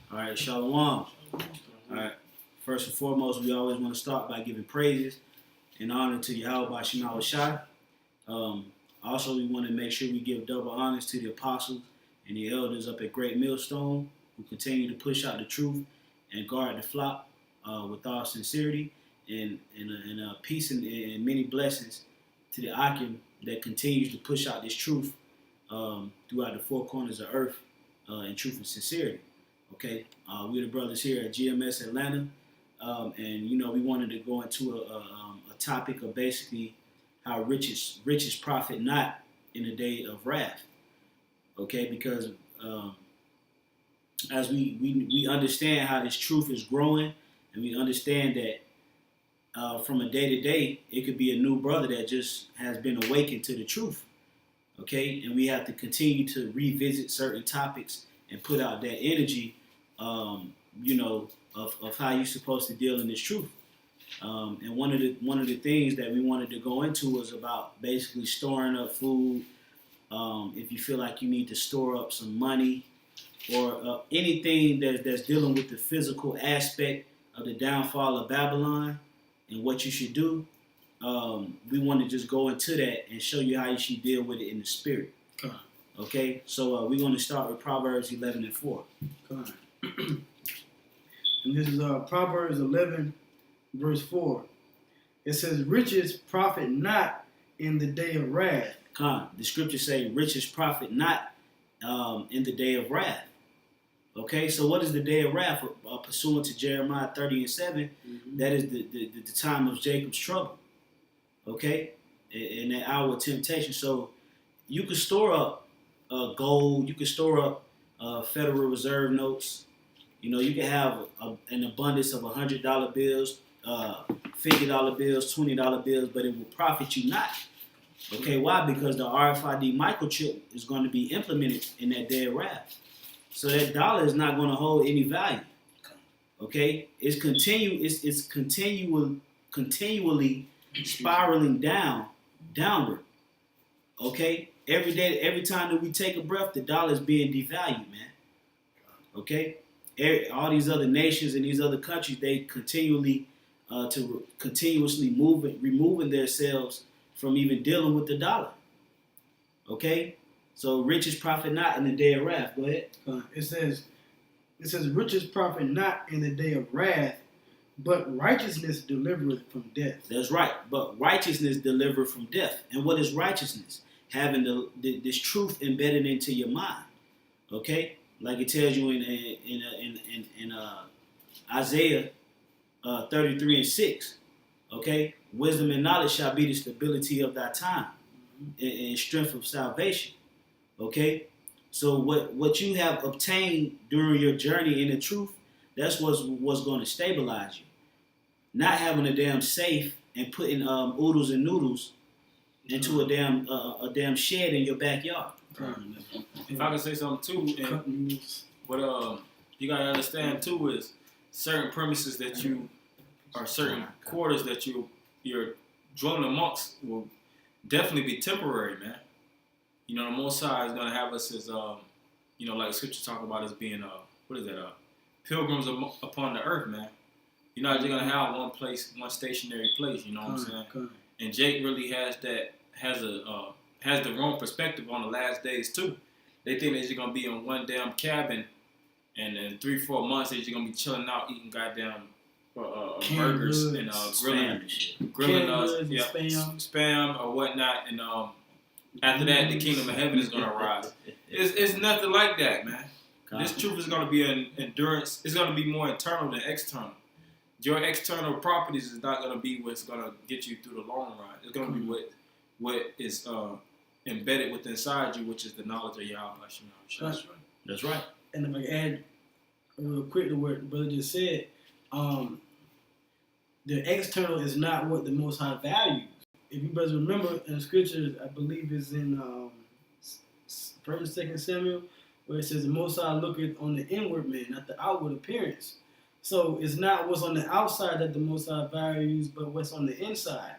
All right, Shalom. All right. First and foremost, we always want to start by giving praises and honor to Yahweh Shema Shai. Also, we want to make sure we give double honors to the apostles and the elders up at Great Millstone who continue to push out the truth and guard the flock with all sincerity and peace and many blessings to the Akim that continues to push out this truth throughout the four corners of earth in truth and sincerity. Okay, we're the brothers here at GMS Atlanta, and we wanted to go into a topic of basically how riches profit not in the day of wrath. Okay, because as we understand how this truth is growing, and we understand that from a day to day, it could be a new brother that just has been awakened to the truth. Okay, and we have to continue to revisit certain topics and put out that energy, of how you're supposed to deal in this truth. And one of the things that we wanted to go into was about basically storing up food. If you feel like you need to store up some money or anything that's dealing with the physical aspect of the downfall of Babylon and what you should do, we want to just go into that and show you how you should deal with it in the spirit. Okay, so we're going to start with Proverbs 11 and 4. And this is Proverbs 11, verse 4. It says, riches profit not in the day of wrath. The scriptures say, riches profit not in the day of wrath. Okay, so what is the day of wrath? Pursuant to Jeremiah 30 and 7, that is the time of Jacob's trouble. Okay, in that hour of temptation. So you can store up gold, you can store up Federal Reserve notes. You can have an abundance of $100 bills, $50 bills, $20 bills, but it will profit you not. Okay, why? Because the RFID microchip is going to be implemented in that day of wrath. So that dollar is not going to hold any value. Okay, it's continually spiraling downward. Okay, every day, every time that we take a breath, the dollar is being devalued, man. Okay, all these other nations and these other countries, they continuously removing themselves from even dealing with the dollar. Okay, so riches profit not in the day of wrath. Go ahead. It says riches profit not in the day of wrath, but righteousness delivereth from death. That's right. But righteousness delivereth from death. And what is righteousness? Having this truth embedded into your mind. Okay, like it tells you in Isaiah 33 and 6. Okay, wisdom and knowledge shall be the stability of thy time and strength of salvation. Okay, so what you have obtained during your journey in the truth, that's what's going to stabilize you. Not having a damn safe and putting oodles and noodles into a damn shed in your backyard. If I can say something too, and what you gotta understand too is certain premises that you or certain quarters that you're dwelling amongst will definitely be temporary, man. The Most High is gonna have us as like Scripture talk about us being pilgrims upon the earth, man. You're not just gonna have one stationary place. You know what I'm saying? And Jake really has the wrong perspective on the last days too. They think that you're gonna be in one damn cabin, and in 3-4 months that you're gonna be chilling out eating goddamn burgers and grilling spam or whatnot. And after that, the kingdom of heaven is gonna rise. It's nothing like that, man. This truth is gonna be an endurance. It's gonna be more internal than external. Your external properties is not gonna be what's gonna get you through the long run. It's gonna be what is embedded within inside you, which is the knowledge of Yahweh. That's right. And if I can add real quick to what the brother just said, the external is not what the Most High values. If you brothers remember in the scriptures, I believe it's in 1st and 2nd Samuel, where it says the Most High looketh on the inward man, not the outward appearance. So it's not what's on the outside that the Most High values, but what's on the inside.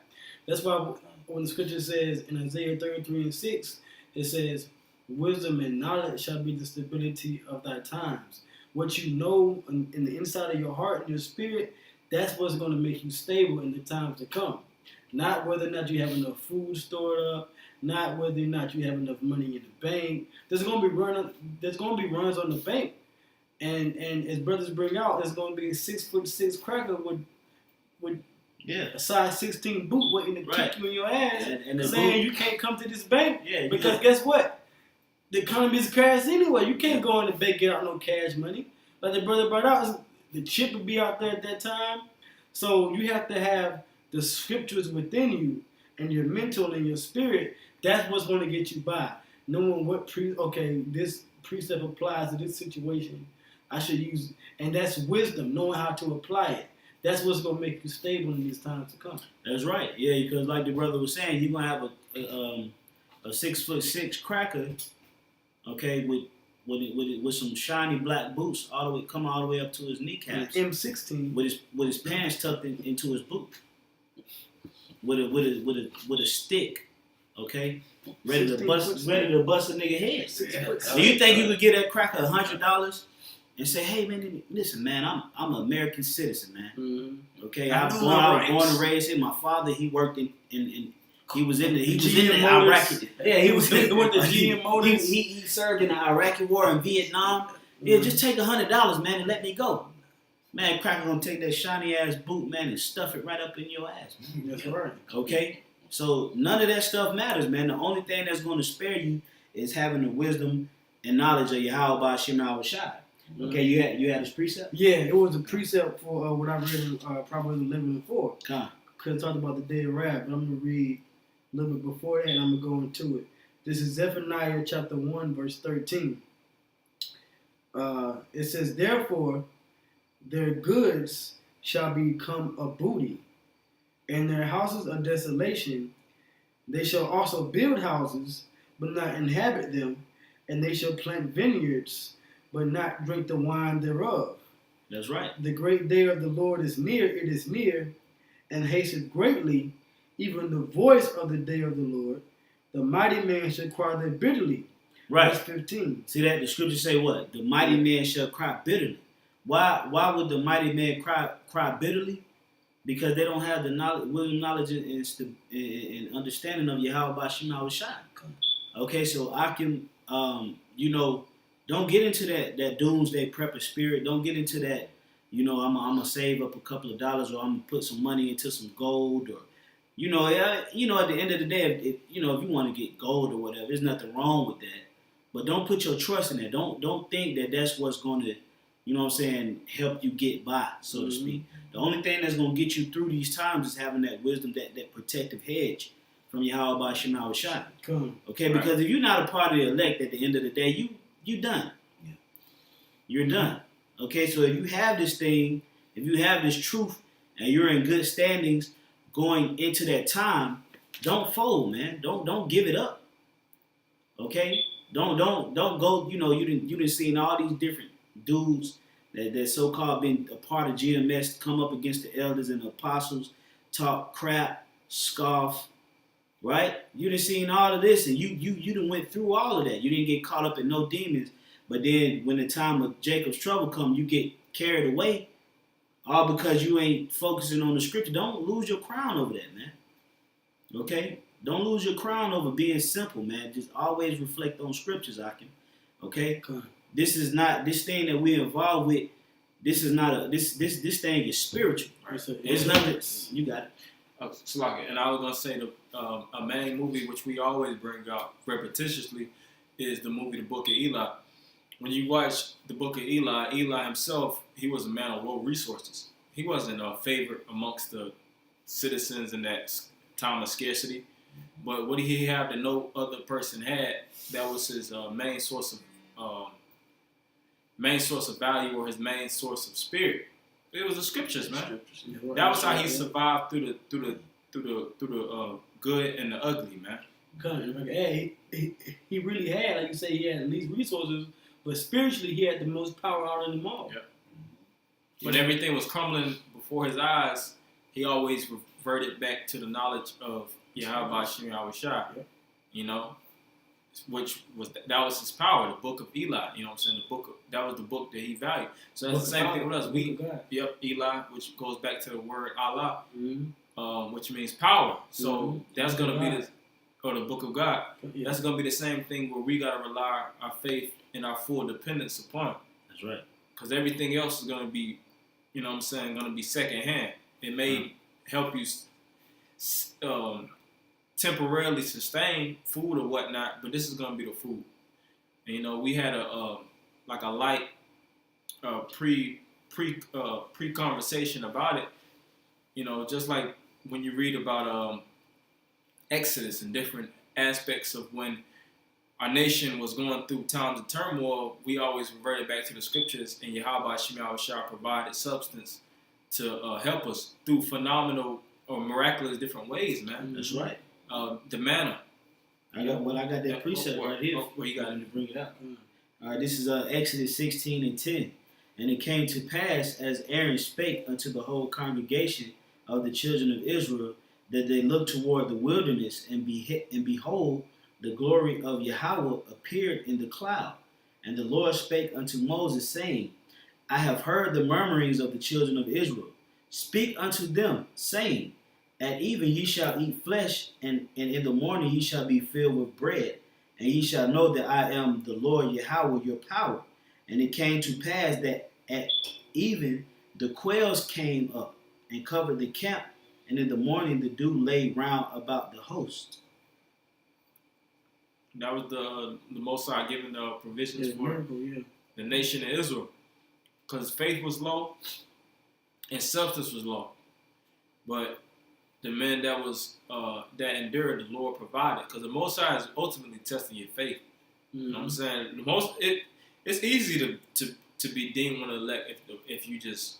That's why when the scripture says in Isaiah 33 and 6, it says, wisdom and knowledge shall be the stability of thy times. what you know in the inside of your heart and your spirit, that's what's going to make you stable in the times to come. Not whether or not you have enough food stored up, not whether or not you have enough money in the bank. There's going to be runs on the bank, and as brothers bring out, there's going to be a 6'6" cracker with a size 16 boot waiting to kick you in your ass, and saying you can't come to this bank because guess what? The economy's crashed anyway. You can't go in the bank get out no cash money. Like the brother brought out, the chip would be out there at that time. So you have to have the scriptures within you and your mental and your spirit. That's what's going to get you by. Knowing what this precept applies to this situation, I should use, and that's wisdom. Knowing how to apply it. That's what's going to make you stable in these times to come. That's right. Yeah, because like the brother was saying, you're gonna have a 6'6" cracker, okay, with some shiny black boots all the way up to his kneecaps. M16 with his pants tucked into his boot. With a stick, okay, ready to bust a nigga head. Do you think you could get that cracker $100 and say, hey man, listen man, I'm an American citizen, man. Mm-hmm. Okay, I was born and raised here. My father, he worked in he was in the Iraqi. Yeah, he was in with the GM Motors. He served in the Iraqi war in Vietnam. Yeah, just take $100, man, and let me go. Man, cracker gonna take that shiny ass boot, man, and stuff it right up in your ass, man. That's right. Okay? So none of that stuff matters, man. The only thing that's gonna spare you is having the wisdom and knowledge of Yahweh Shema Shai. Okay, you had this precept? Yeah, it was a precept for what I read in Proverbs 11:4. Huh. Because it talked about the day of wrath, but I'm going to read a little bit before that and I'm going to go into it. This is Zephaniah chapter 1, verse 13. It says, therefore, their goods shall become a booty, and their houses a desolation. They shall also build houses, but not inhabit them, and they shall plant vineyards, but not drink the wine thereof. That's right. The great day of the Lord is near, it is near, and hasteth greatly, even the voice of the day of the Lord. The mighty man shall cry there bitterly. Right. Verse 15. See that? The scriptures say what? The mighty man shall cry bitterly. Why would the mighty man cry bitterly? Because they don't have the knowledge and understanding of Yahweh Shema Shai. Okay, so I can, don't get into that doomsday prepper spirit. Don't get into that, I'm going to save up a couple of dollars, or I'm going to put some money into some gold, or, at the end of the day, if you want to get gold or whatever, there's nothing wrong with that. But don't put your trust in that. Don't think that that's what's going to, help you get by, so to speak. The only thing that's going to get you through these times is having that wisdom, that protective hedge from Yahweh Shema Shai. Okay, because if you're not a part of the elect at the end of the day, you're done. Yeah. You're done. Okay, so if you have this thing, if you have this truth, and you're in good standings going into that time, don't fold, man. Don't give it up. Okay? Don't go, you didn't see all these different dudes that so-called been a part of GMS come up against the elders and the apostles, talk crap, scoff, right? You done seen all of this, and you done went through all of that. You didn't get caught up in no demons, but then when the time of Jacob's trouble come, you get carried away, all because you ain't focusing on the scripture. Don't lose your crown over that, man. Okay? Don't lose your crown over being simple, man. Just always reflect on scriptures, Akim. Okay? This thing that we're involved with, this thing is spiritual. It's nothing. You got it. And I was going to say a main movie which we always bring out repetitiously is the movie The Book of Eli. When you watch The Book of Eli, Eli himself, he was a man of low resources. He wasn't a favorite amongst the citizens in that time of scarcity. But what did he have that no other person had? That was his main source of value, or his main source of spirit. It was the scriptures, man. That was how he survived through the good and the ugly, man. He really had, like you say, he had the least resources, but spiritually he had the most power out of them all. Yep. When everything was crumbling before his eyes, he always reverted back to the knowledge of Yahweh Shema Shai. Yep. That was his power. The Book of Eli, that that was the book that he valued. So that's the same thing with us. God. Yep, Eli, which goes back to the word Allah, Mm-hmm. which means power. So that's Book gonna of be God. the book of God. Yeah. That's gonna be the same thing where we gotta rely our faith and our full dependence upon. That's right. Because everything else is gonna be, you know what I'm saying, gonna be secondhand. It may help you temporarily sustain food or whatnot, but this is gonna be the food. And you know, we had a light pre conversation about it. You know, just like when you read about Exodus and different aspects of when our nation was going through times of turmoil, we always reverted back to the scriptures, and Yahweh Shah provided substance to help us through phenomenal or miraculous different ways, man. That's right. The manna. I got that precept right here. Where you got to bring it out. All right, this is Exodus 16:10. And it came to pass, as Aaron spake unto the whole congregation of the children of Israel, that they looked toward the wilderness, and behold, the glory of Yahweh appeared in the cloud. And the Lord spake unto Moses, saying, I have heard the murmurings of the children of Israel. Speak unto them, saying, At even ye shall eat flesh, and in the morning ye shall be filled with bread, and ye shall know that I am the Lord Yahweh your power. And it came to pass that at even the quails came up and covered the camp, and in the morning the dew lay round about the host. That was the Most High giving the provisions for miracle, the nation of Israel. Because faith was low and substance was low. But the men that endured, the Lord provided. Because the Most High is ultimately testing your faith. Mm-hmm. You know what I'm saying? It's easy to be deemed one of the elect if you just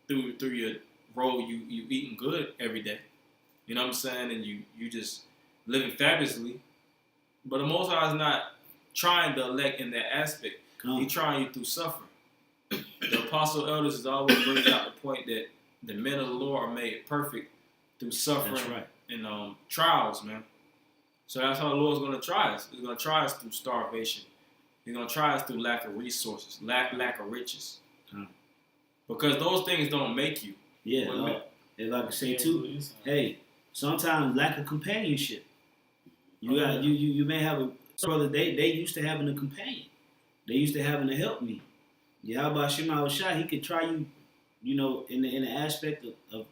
through your role you eating good every day. You know what I'm saying? And you just living fabulously. But the Most High is not trying to elect in that aspect. He's trying you through suffering. The apostle elders is always brings out the point that the men of the Lord are made perfect through suffering and trials, man. So that's how the Lord's going to try us. He's going to try us through starvation. He's going to try us through lack of resources, lack of riches. Because those things don't make you. Yeah, if I could say too, hey, sometimes lack of companionship. You may have a brother, they used to having a companion. They used to having a help me. Yahweh Shah, he could try you, you know, in the aspect of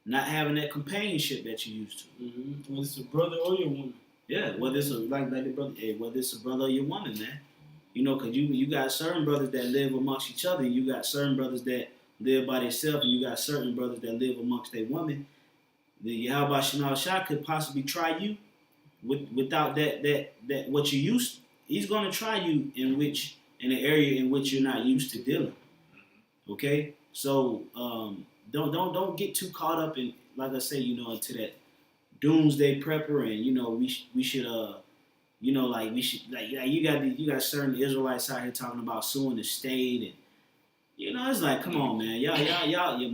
not having that companionship that you used to. Mm-hmm. Whether it's a brother or your woman. Yeah, whether it's whether it's a brother or your woman, man. You know, because you got certain brothers that live amongst each other, and you got certain brothers that live by themselves, and you got certain brothers that live amongst their women. The Yahweh Shah could possibly try you without that what you used to. He's going to try you in an area in which you're not used to dealing. Okay, so don't get too caught up in, like I say, you know, into that doomsday prepper, and you know we should you know, like we should, like you got certain Israelites out here talking about suing the state, and you know it's like, come on, man, y'all, your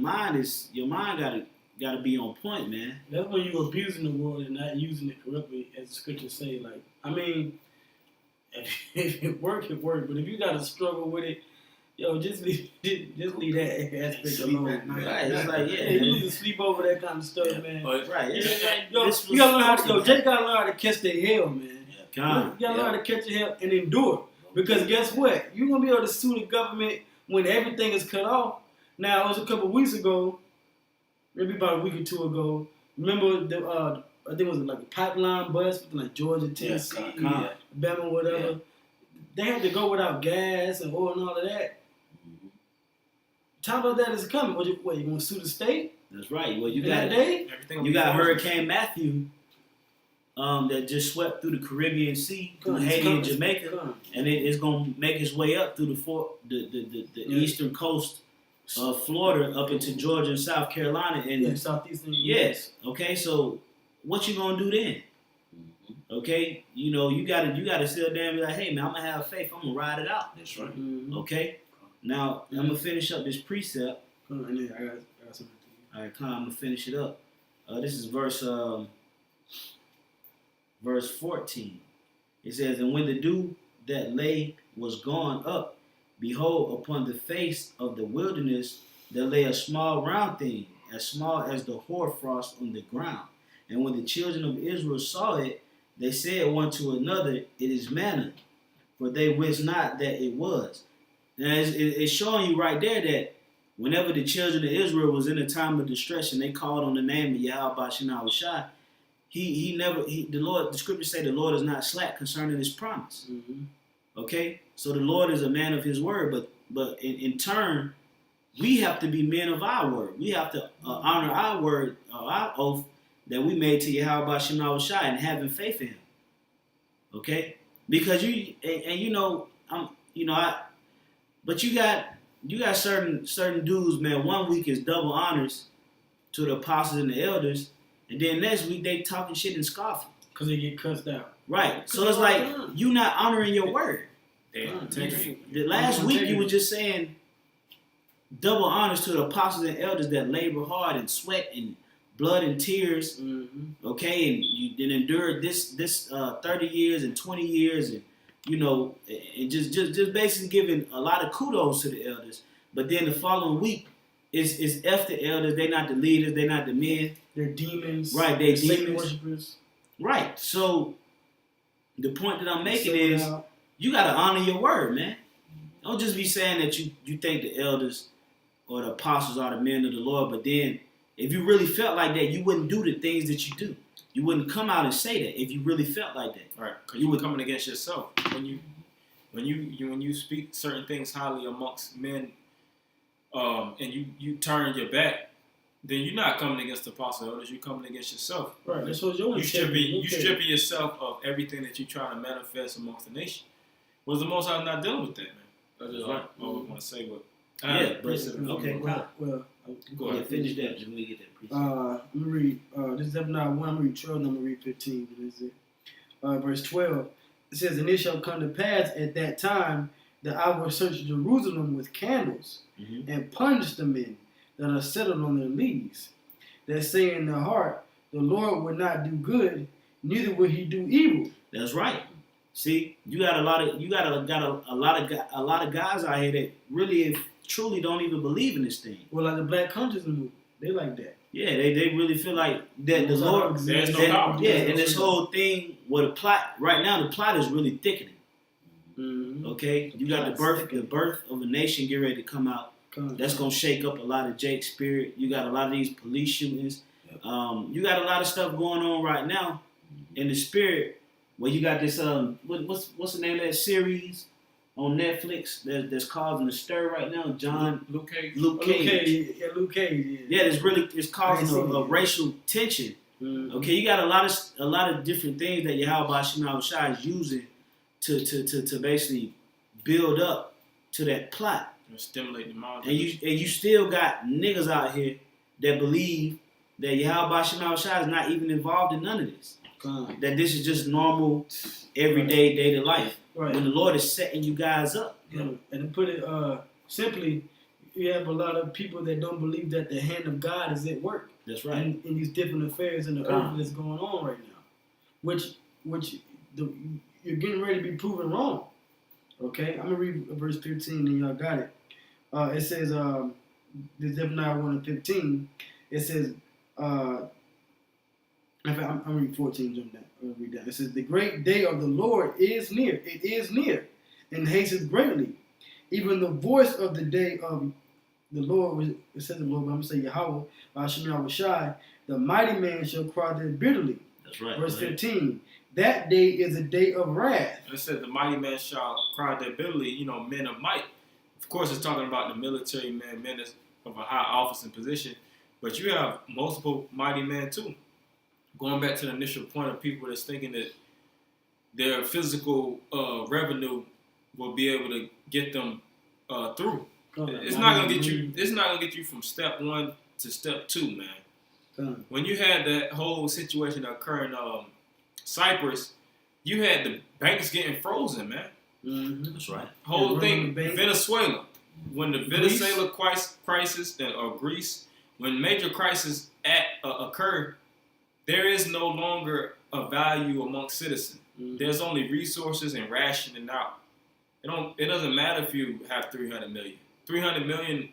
mind gotta be on point, man. That's when you're abusing the word and not using it correctly, as the scriptures say. Like, I mean, if it work, it work. But if you gotta struggle with it, yo, just leave that aspect alone. Right? It's like, yeah, you need to sleep over that kind of stuff, man. But, right? Yo, you gotta learn how to. Jay gotta learn how to catch the hell, man. You gotta learn how to catch your hell and endure. Because guess what? You're gonna be able to sue the government when everything is cut off. Now, it was a couple weeks ago, maybe about a week or two ago. Remember I think it was like a pipeline bus between like Georgia, Tennessee, Alabama, whatever. Yeah. They had to go without gas and oil and all of that. Mm-hmm. Time about that is coming. You gonna sue the state? That's right. Well, you got Hurricane Matthew. That just swept through the Caribbean Sea, through Haiti and Jamaica, and it's gonna make its way up through the eastern coast of Florida up into Georgia and South Carolina, and southeastern. Yes. Okay. So what you gonna do then? Okay. You know you gotta sit there and be like, hey man, I'm gonna have faith. I'm gonna ride it out. That's right. Mm-hmm. Okay. Now I'm gonna finish up this precept. I got something. All right, I'm gonna finish it up. This is verse 14. It says, and when the dew that lay was gone up, Behold, upon the face of the wilderness there lay a small round thing, as small as the hoarfrost on the ground. And when the children of Israel saw it, they said one to another, It is manna, for they wist not that it was. Now it's showing you right there that whenever the children of Israel was in a time of distress and they called on the name of Yahweh Bashina Shai, the scriptures say the Lord is not slack concerning his promise. Mm-hmm. Okay? So the Lord is a man of his word, but in turn, we have to be men of our word. We have to honor our word, our oath that we made to Yahweh Bashina Shai and having faith in him. Okay? Because but you got certain dudes, man. 1 week is double honors to the apostles and the elders, and then next week they talking shit and scoffing. Because they get cussed out. Right. So it's like you not honoring your word. The last week you were just saying double honors to the apostles and elders that labor hard and sweat and blood and tears. Mm-hmm. Okay, and you then endured this 30 years and 20 years and and just basically giving a lot of kudos to the elders. But then the following week is F the elders. They're not the leaders. They're not the men. They're demons. Right, they're demons. Worshipers. Right. So the point that I'm making is you got to honor your word, man. Don't just be saying that you think the elders or the apostles are the men of the Lord, but then if you really felt like that, you wouldn't do the things that you do. You wouldn't come out and say that if you really felt like that. Right, because you were coming against yourself when you speak certain things highly amongst men, and you turn your back, then you're not coming against the apostle elders. You're coming against yourself. Right, that's what you're stripping yourself of everything that you're trying to manifest amongst the nation. Was the Most High not dealing with that, man? That's just right. I always want to say what. Okay. Well, go ahead. Finish that when we get that preaching. I'm gonna read. This is Zephaniah 1. I'm gonna read 12. And I'm gonna read 15. What is it? Verse 12. It says, "And it shall come to pass at that time that I will search Jerusalem with candles and punish the men that are settled on their lees, that say in their heart, the Lord will not do good, neither will he do evil." That's right. See, you got a lot of guys out here that really truly don't even believe in this thing. Well, like the Black Consciousness movement, they like that. Yeah, they really feel like that the Lord. There's no power. Yeah, and this whole thing, the plot right now, the plot is really thickening. Mm-hmm. Okay, you got the birth of a nation get ready to come out. That's gonna shake up a lot of Jake's spirit. You got a lot of these police shootings. Yep. You got a lot of stuff going on right now in the spirit. Where you got this what's the name of that series on Netflix that's causing a stir right now? Luke Cage. Luke Cage. Yeah, it's causing a racial tension. Mm-hmm. Okay, you got a lot of different things that Yahweh Shai is using to basically build up to that plot. Stimulate the mind. And you still got niggas out here that believe that Yahweh Shai is not even involved in none of this. That this is just normal, everyday, day to life. Right. When the Lord is setting you guys up. Yeah. And to put it simply, you have a lot of people that don't believe that the hand of God is at work. That's right. In these different affairs in the earth that's going on right now, which you're getting ready to be proven wrong. Okay, I'm gonna read verse 15, and y'all got it. It says, this Zephaniah 1:15. It says, I'm reading 14, jump down. I'm going to read that. It says, "The great day of the Lord is near. It is near, and hasteth greatly. Even the voice of the day of the Lord," it says the Lord, but I'm going to say Yahweh, Bashim Shai, "the mighty man shall cry there bitterly." That's right. Verse 15, "That day is a day of wrath." It says, "The mighty man shall cry there bitterly," men of might. Of course, it's talking about the military men of a high office and position, but you have multiple mighty men too. Going back to the initial point of people that's thinking that their physical revenue will be able to get them through. It's not gonna get you. It's not gonna get you from step 1 to step 2, man. When you had that whole situation occur in Cyprus, you had the banks getting frozen, man. Mm-hmm. That's right. Whole thing, Venezuela. When the Venezuela crisis or Greece, when major crises occur, there is no longer a value amongst citizens. Mm-hmm. There's only resources and rationing out. It doesn't matter if you have 300 million. 300 million